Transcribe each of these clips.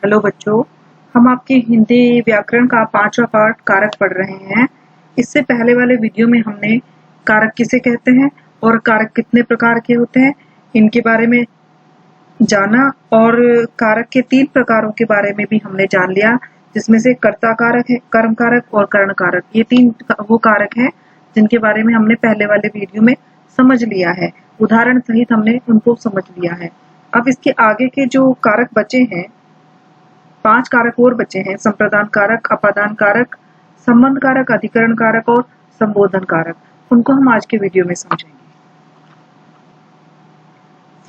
Hello बच्चों, हम आपके हिंदी व्याकरण का 5वां पाठ कारक पढ़ रहे हैं। इससे पहले वाले वीडियो में हमने कारक किसे कहते हैं और कारक कितने प्रकार के होते हैं इनके बारे में जाना, और कारक के 3 प्रकारों के बारे में भी हमने जान लिया, जिसमें से कर्ता कारक है, कर्म कारक और करण कारक। ये 3 वो कारक हैं जिनके बारे में हमने पहले वाले वीडियो में समझ लिया है, उदाहरण सहित हमने उनको समझ लिया है। अब इसके आगे के जो कारक बचे हैं, 5 कारक और बचे हैं, संप्रदान कारक, अपादान कारक, संबंध कारक, अधिकरण कारक और संबोधन कारक। उनको हम आज के वीडियो में समझेंगे।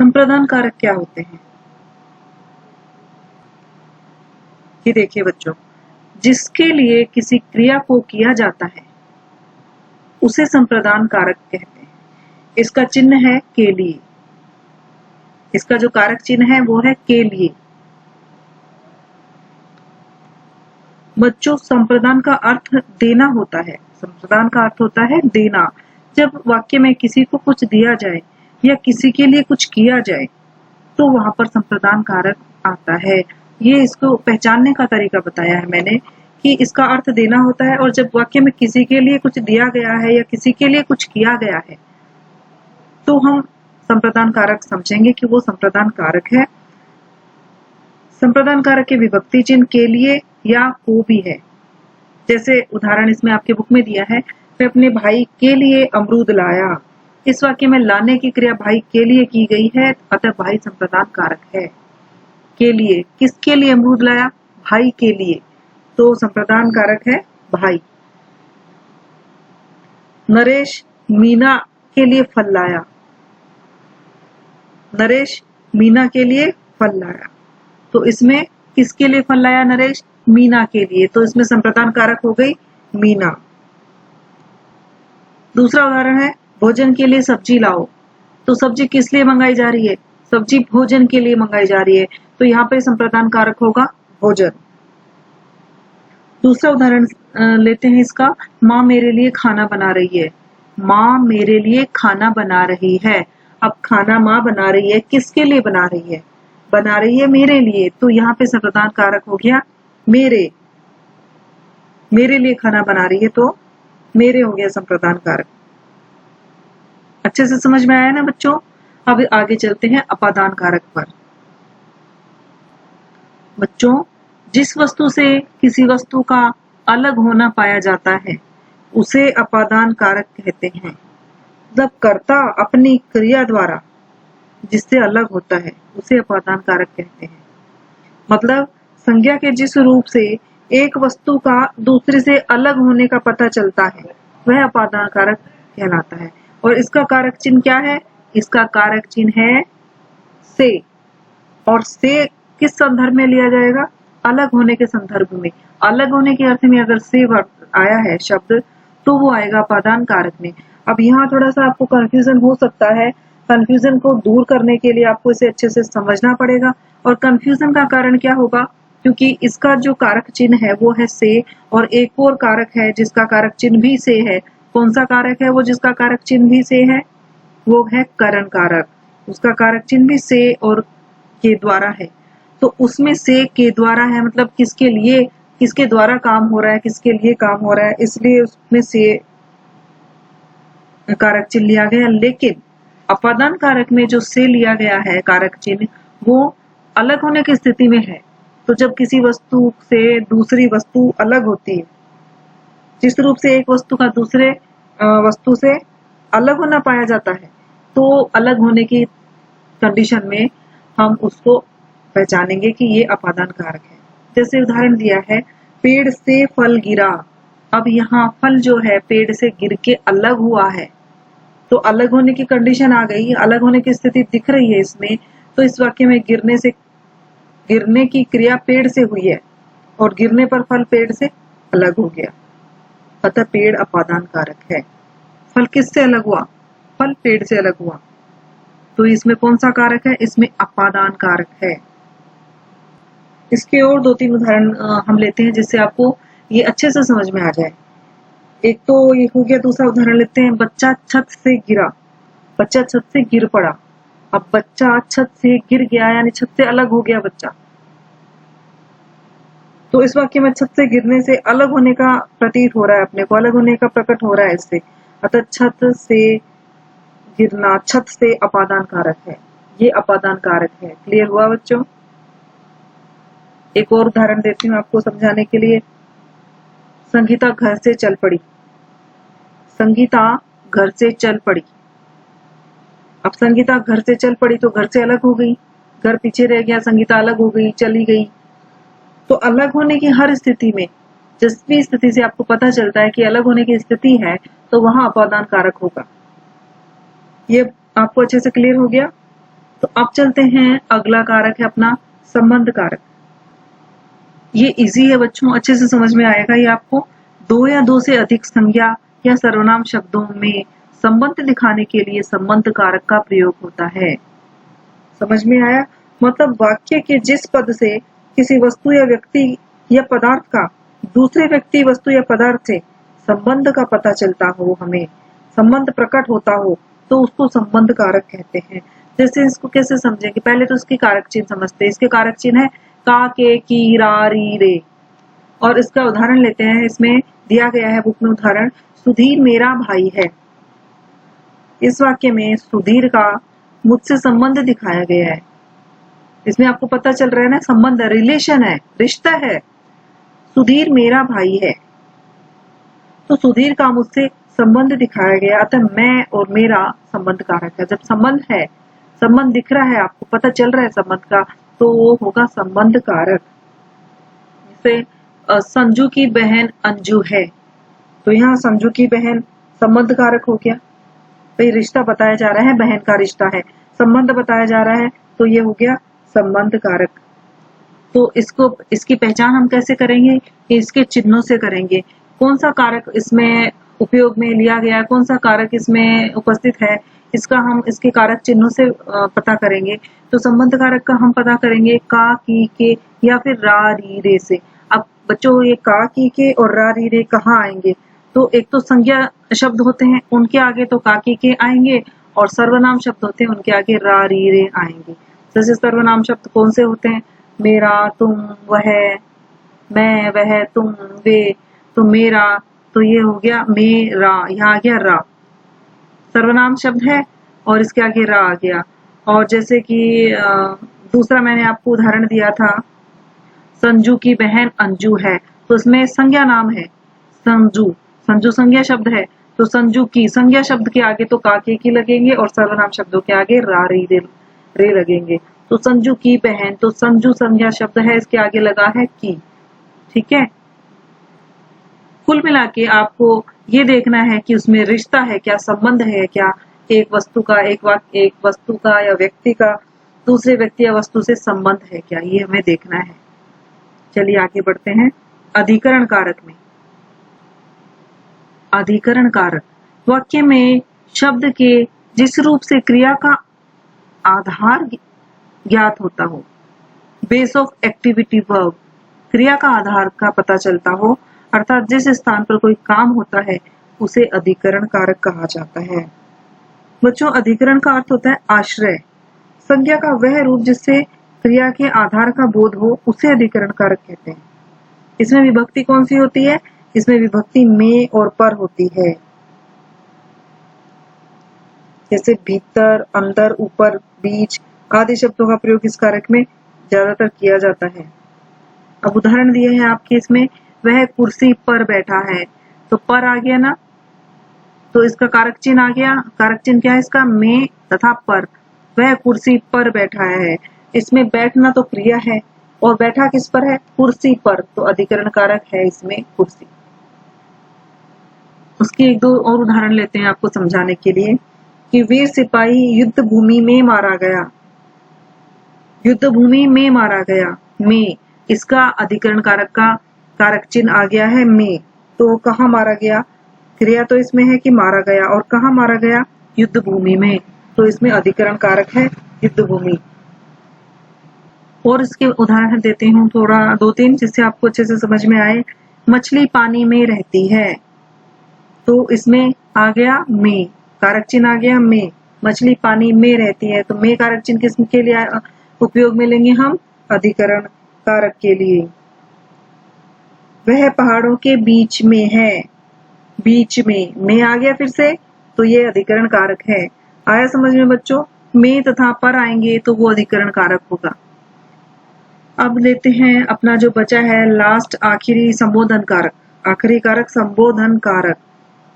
संप्रदान कारक क्या होते हैं? ये देखिए बच्चों, जिसके लिए किसी क्रिया को किया जाता है उसे संप्रदान कारक कहते हैं। इसका चिन्ह है के लिए, इसका जो कारक चिन्ह है वो है के लिए। बच्चों, संप्रदान का अर्थ देना होता है। संप्रदान का अर्थ होता है देना। जब वाक्य में किसी को कुछ दिया जाए या किसी के लिए कुछ किया जाए तो वहां पर संप्रदान कारक आता है। ये इसको पहचानने का तरीका बताया है मैंने कि इसका अर्थ देना होता है, और जब वाक्य में किसी के लिए कुछ दिया गया है या किसी के लिए कुछ किया गया है तो हम संप्रदान कारक समझेंगे कि वो संप्रदान कारक है। संप्रदान कारक के विभक्ति चिन्ह के लिए या को भी है। जैसे उदाहरण इसमें आपके बुक में दिया है, मैं अपने भाई के लिए अमरूद लाया। इस वाक्य में लाने की क्रिया भाई के लिए की गई है, अतः भाई संप्रदान कारक है। के लिए, किसके लिए अमरूद लाया? भाई के लिए, तो संप्रदान कारक है भाई। नरेश मीना के लिए फल लाया। नरेश मीना के लिए फल लाया, तो इसमें किसके लिए फल लाया नरेश? मीना के लिए, तो इसमें संप्रदान कारक हो गई मीना। दूसरा उदाहरण है, भोजन के लिए सब्जी लाओ। तो सब्जी किस लिए मंगाई जा रही है? सब्जी भोजन के लिए मंगाई जा रही है, तो यहाँ पे संप्रदान कारक होगा भोजन। दूसरा उदाहरण लेते हैं इसका, माँ मेरे लिए खाना बना रही है। माँ मेरे लिए खाना बना रही है। अब खाना माँ बना रही है, किसके लिए बना रही है? बना रही है मेरे लिए, तो यहाँ पे संप्रदान कारक हो गया मेरे। मेरे लिए खाना बना रही है तो मेरे हो गया संप्रदान कारक। अच्छे से समझ में आया ना बच्चों? अब आगे चलते हैं अपादान कारक पर। बच्चों, जिस वस्तु से किसी वस्तु का अलग होना पाया जाता है उसे अपादान कारक कहते हैं। मतलब कर्ता अपनी क्रिया द्वारा जिससे अलग होता है उसे अपादान कारक कहते हैं। मतलब संज्ञा के जिस रूप से एक वस्तु का दूसरे से अलग होने का पता चलता है वह अपादान कारक कहलाता है। और इसका कारक चिन्ह क्या है? इसका कारक चिन्ह है से। और से किस संदर्भ में लिया जाएगा? अलग होने के संदर्भ में। अलग होने के अर्थ में अगर से आया है शब्द तो वो आएगा अपादान कारक में। अब यहाँ थोड़ा सा आपको कंफ्यूजन हो सकता है। कंफ्यूजन को दूर करने के लिए आपको इसे अच्छे से समझना पड़ेगा। और कंफ्यूजन का कारण क्या होगा? क्योंकि इसका जो कारक चिन्ह है वो है से, और एक और कारक है जिसका कारक चिन्ह भी से है। कौन सा कारक है वो जिसका कारक चिन्ह भी से है? वो है करण कारक। उसका कारक चिन्ह भी से और के द्वारा है, तो उसमें से के द्वारा है, मतलब किसके लिए, किसके द्वारा काम हो रहा है, किसके लिए काम हो रहा है, इसलिए उसमें से कारक चिन्ह लिया गया। लेकिन अपादान कारक में जो से लिया गया है कारक चिन्ह वो अलग होने की स्थिति में है। तो जब किसी वस्तु से दूसरी वस्तु अलग होती है, जिस रूप से एक वस्तु का दूसरे वस्तु से अलग होना पाया जाता है, तो अलग होने की कंडीशन में हम उसको पहचानेंगे कि ये अपादान कारक है। जैसे उदाहरण दिया है, पेड़ से फल गिरा। अब यहाँ फल जो है पेड़ से गिर के अलग हुआ है, तो अलग होने की कंडीशन आ गई, अलग होने की स्थिति दिख रही है इसमें। तो इस वाक्य में गिरने की क्रिया पेड़ से हुई है और गिरने पर फल पेड़ से अलग हो गया, अतः पेड़ अपादान कारक है। फल किससे अलग हुआ? फल पेड़ से अलग हुआ, तो इसमें कौन सा कारक है? इसमें अपादान कारक है। इसके और 2-3 उदाहरण हम लेते हैं जिससे आपको ये अच्छे से समझ में आ जाए। एक तो ये हो गया, दूसरा उदाहरण लेते हैं, बच्चा छत से गिरा। बच्चा छत से गिर पड़ा। अब बच्चा छत से गिर गया यानी छत से अलग हो गया बच्चा, तो इस वाक्य में छत से गिरने से अलग होने का प्रतीत हो रहा है, अपने को अलग होने का प्रकट हो रहा है इससे। अतः छत से गिरना छत से अपादान कारक है, ये अपादान कारक है। क्लियर हुआ बच्चों? एक और उदाहरण देती हूँ आपको समझाने के लिए। संगीता घर से चल पड़ी। संगीता घर से चल पड़ी। अब संगीता घर से चल पड़ी तो घर से अलग हो गई, घर पीछे रह गया, संगीता अलग हो गई, चली गई। तो अलग होने की हर स्थिति में, जिस भी स्थिति से आपको पता चलता है कि अलग होने की स्थिति है, तो वहां अपादान कारक होगा। ये आपको अच्छे से क्लियर हो गया? तो अब चलते हैं, अगला कारक है अपना संबंध कारक। ये इजी है बच्चों, अच्छे से समझ में आएगा ये आपको। दो या दो से अधिक संज्ञा या सर्वनाम शब्दों में संबंध दिखाने के लिए संबंध कारक का प्रयोग होता है। समझ में आया? मतलब वाक्य के जिस पद से किसी वस्तु या व्यक्ति या पदार्थ का दूसरे व्यक्ति, वस्तु या पदार्थ से संबंध का पता चलता हो, हमें संबंध प्रकट होता हो, तो उसको संबंध कारक कहते हैं। जैसे इसको कैसे समझेंगे? पहले तो इसके कारक चिन्ह समझते हैं। इसके कारक चिन्ह है का, के, की, रा, री, रे। और इसका उदाहरण लेते हैं। इसमें दिया गया है बुक में उदाहरण, सुधीर मेरा भाई है। इस वाक्य में सुधीर का मुझसे संबंध दिखाया गया है। इसमें आपको पता चल रहा है ना, संबंध, रिलेशन है, रिश्ता है। सुधीर मेरा भाई है, तो सुधीर का मुझसे संबंध दिखाया गया, अतः मैं और मेरा संबंध कारक है। जब संबंध है, संबंध दिख रहा है, आपको पता चल रहा है संबंध का, तो वो होगा संबंध कारक। जैसे संजू की बहन अंजू है, तो यहाँ संजू की बहन संबंध कारक हो गया। भाई रिश्ता बताया जा रहा है, बहन का रिश्ता है, संबंध बताया जा रहा है, तो ये हो गया संबंध कारक। तो इसकी पहचान हम कैसे करेंगे? इसके चिन्हों से करेंगे। कौन सा कारक इसमें उपयोग में लिया गया है, कौन सा कारक इसमें उपस्थित है, इसका हम इसके कारक चिन्हों से पता करेंगे। तो संबंध कारक का हम पता करेंगे का, की, के या फिर रा, री, रे से। अब बच्चों ये का, की, के और रा, री, रे कहाँ आएंगे? तो एक तो संज्ञा शब्द होते हैं, उनके आगे तो का, की, के आएंगे, और सर्वनाम शब्द होते हैं, उनके आगे रा, री, रे आएंगे। जैसे सर्वनाम शब्द कौन से होते हैं? मेरा, तुम, वह, मैं, वह, तुम, वे। तो मेरा, तो ये हो गया मेरा, यहाँ आ गया रा, सर्वनाम शब्द है, और इसके आगे रा आ गया। और जैसे कि दूसरा मैंने आपको उदाहरण दिया था, संजू की बहन अंजू है, तो इसमें संज्ञा नाम है संजू, संजू संज्ञा शब्द है, तो संजू की संज्ञा शब्द के आगे तो का, के, की लगेंगे, और सर्वनाम शब्दों के आगे रा, री, रे लगेंगे। तो संजू की बहन, तो संजू संज्ञा शब्द है, इसके आगे लगा है की। ठीक है, कुल मिला के आपको ये देखना है कि उसमें रिश्ता है क्या, संबंध है क्या, एक वस्तु का, एक वस्तु का या व्यक्ति का दूसरे व्यक्ति या वस्तु से संबंध है क्या, ये हमें देखना है। चलिए आगे बढ़ते हैं। अधिकरण कारक में, अधिकरण कारक वाक्य में शब्द के जिस रूप से क्रिया का आधार ज्ञात होता हो, बेस ऑफ एक्टिविटी वर्ब, क्रिया का आधार का पता चलता हो, अर्थात जिस स्थान पर कोई काम होता है, उसे अधिकरण कारक कहा जाता है। बच्चों, अधिकरण का अर्थ होता है आश्रय, संज्ञा का वह रूप जिससे क्रिया के आधार का बोध हो, उसे अधिकरण कारक कहते हैं। इसमें विभक्ति कौन सी होती है? इसमें विभक्ति में और पर होती है। जैसे भीतर, अंदर, ऊपर, बीच आदि शब्दों का प्रयोग इस कारक में ज्यादातर किया जाता है। अब उदाहरण दिए हैं आपके इसमें, वह कुर्सी पर बैठा है, तो पर आ गया ना, तो इसका कारक चिन्ह आ गया। कारक चिन्ह क्या है इसका? में तथा पर। वह कुर्सी पर बैठा है, इसमें बैठना तो क्रिया है, और बैठा किस पर है? कुर्सी पर, तो अधिकरण कारक है इसमें कुर्सी। उसके एक दो और उदाहरण लेते हैं आपको समझाने के लिए, कि वीर सिपाही युद्ध भूमि में मारा गया, युद्ध भूमि में मारा गया, में इसका अधिकरण कारक का कारक चिन्ह आ गया है में। तो कहाँ मारा गया? क्रिया तो इसमें है कि मारा गया, और कहाँ मारा गया? युद्ध भूमि में, तो इसमें अधिकरण कारक है युद्ध भूमि। और इसके उदाहरण देते हूँ थोड़ा, दो तीन, जिससे आपको अच्छे से समझ में आए। मछली पानी में रहती है, तो इसमें आ गया में, कारक चिन्ह आ गया में। मछली पानी में रहती है, तो में कारक चिन्ह किस के लिए उपयोग में लेंगे हम? अधिकरण कारक के लिए। वह पहाड़ों के बीच में है। बीच में आ गया फिर से, तो ये अधिकरण कारक है। आया समझ में बच्चों? में तथा पर आएंगे तो वो अधिकरण कारक होगा। अब लेते हैं अपना जो बचा है लास्ट आखिरी संबोधन कारक। आखिरी कारक संबोधन कारक।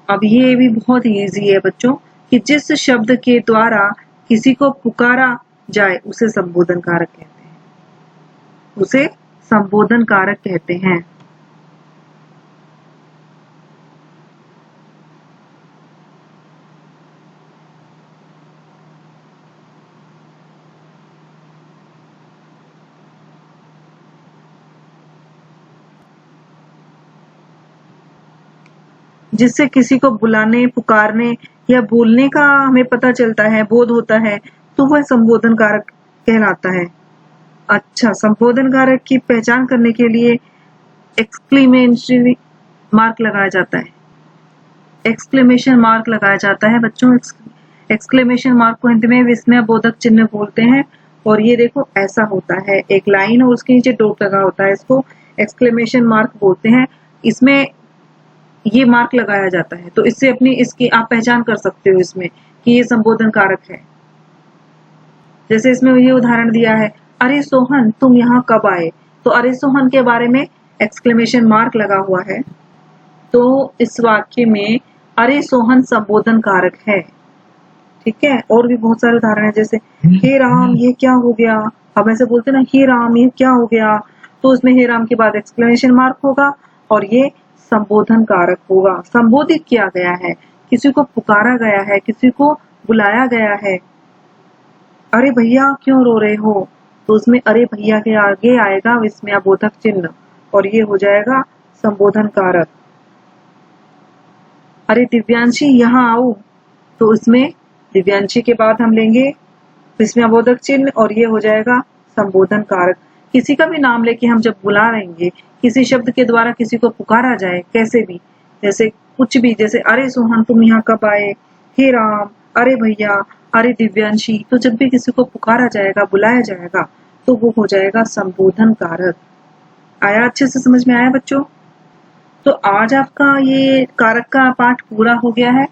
अब ये भी बहुत इजी है बच्चों कि जिस शब्द के द्वारा किसी को पुकारा जाए उसे संबोधन कारक कहते हैं। उसे संबोधन कारक कहते हैं। जिससे किसी को बुलाने, पुकारने या बोलने का हमें पता चलता है, बोध होता है, तो वह संबोधन कारक कहलाता है। अच्छा, संबोधन कारक की पहचान करने के लिए एक्सक्लेमेशन मार्क लगाया जाता है। एक्सक्लेमेशन मार्क लगाया जाता है बच्चों। एक्सक्लेमेशन मार्क को हिंदी में विस्मयबोधक चिन्ह बोलते हैं। और ये देखो ऐसा होता है, एक लाइन और उसके नीचे डॉट लगा होता है, इसको एक्सक्लेमेशन मार्क बोलते हैं। इसमें ये मार्क लगाया जाता है, तो इससे अपनी इसकी आप पहचान कर सकते हो इसमें कि ये संबोधन कारक है। जैसे इसमें ये उदाहरण दिया है, अरे सोहन तुम यहाँ कब आए? तो अरे सोहन के बारे में एक्सक्लेमेशन मार्क लगा हुआ है, तो इस वाक्य में अरे सोहन संबोधन कारक है। ठीक है, और भी बहुत सारे उदाहरण है, जैसे हे राम ये क्या हो गया। अब ऐसे बोलते ना, हे राम ये क्या हो गया, तो उसमें हे राम के बाद एक्सक्लेमेशन मार्क होगा और ये संबोधन कारक होगा। संबोधित किया गया है, किसी को पुकारा गया है, किसी को बुलाया गया है। अरे भैया क्यों रो रहे हो, तो उसमें अरे भैया के आगे आएगा विस्मयबोधक चिन्ह और ये हो जाएगा संबोधन कारक। अरे दिव्यांशी यहाँ आओ, तो इसमें दिव्यांशी के बाद हम लेंगे विस्मयबोधक चिन्ह और ये हो जाएगा संबोधन कारक। किसी का भी नाम लेके हम जब बुला रहेंगे, किसी शब्द के द्वारा किसी को पुकारा जाए, कैसे भी, जैसे कुछ भी, जैसे अरे सोहन तुम यहाँ कब आए, हे राम, अरे भैया, अरे दिव्यांशी, तो जब भी किसी को पुकारा जाएगा, बुलाया जाएगा, तो वो हो जाएगा संबोधन कारक। आया, अच्छे से समझ में आया बच्चों? तो आज आपका ये कारक का पाठ पूरा हो गया है।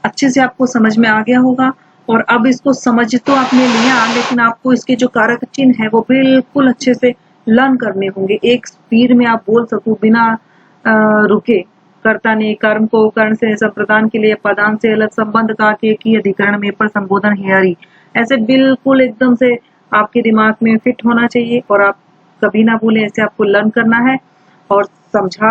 अच्छे से आपको समझ में आ गया होगा। और अब इसको समझ तो आपने लिया, लेकिन आपको इसके जो कारक चिन्ह है वो बिल्कुल अच्छे से लर्न करने होंगे। एक स्पीड में आप बोल सको बिना रुके। कर्ता ने कर्म को कर्ण से संप्रदान के लिए पदान से अलग संबंध का के की अधिकरण में पर संबोधन हेयरी, ऐसे बिल्कुल एकदम से आपके दिमाग में फिट होना चाहिए और आप कभी ना भूलें। ऐसे आपको लर्न करना है और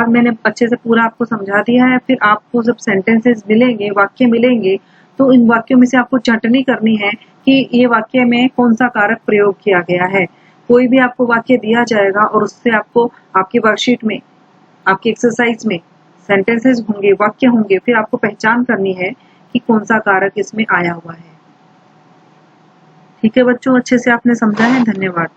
मैंने अच्छे से पूरा आपको समझा दिया है। फिर आपको जब सेंटेंसेस मिलेंगे, वाक्य मिलेंगे, तो इन वाक्यों में से आपको छांटनी करनी है कि ये वाक्य में कौन सा कारक प्रयोग किया गया है। कोई भी आपको वाक्य दिया जाएगा और उससे आपको आपकी वर्कशीट में, आपकी एक्सरसाइज में सेंटेंसेस होंगे, वाक्य होंगे, फिर आपको पहचान करनी है कि कौन सा कारक इसमें आया हुआ है। ठीक है बच्चों, अच्छे से आपने समझा है। धन्यवाद।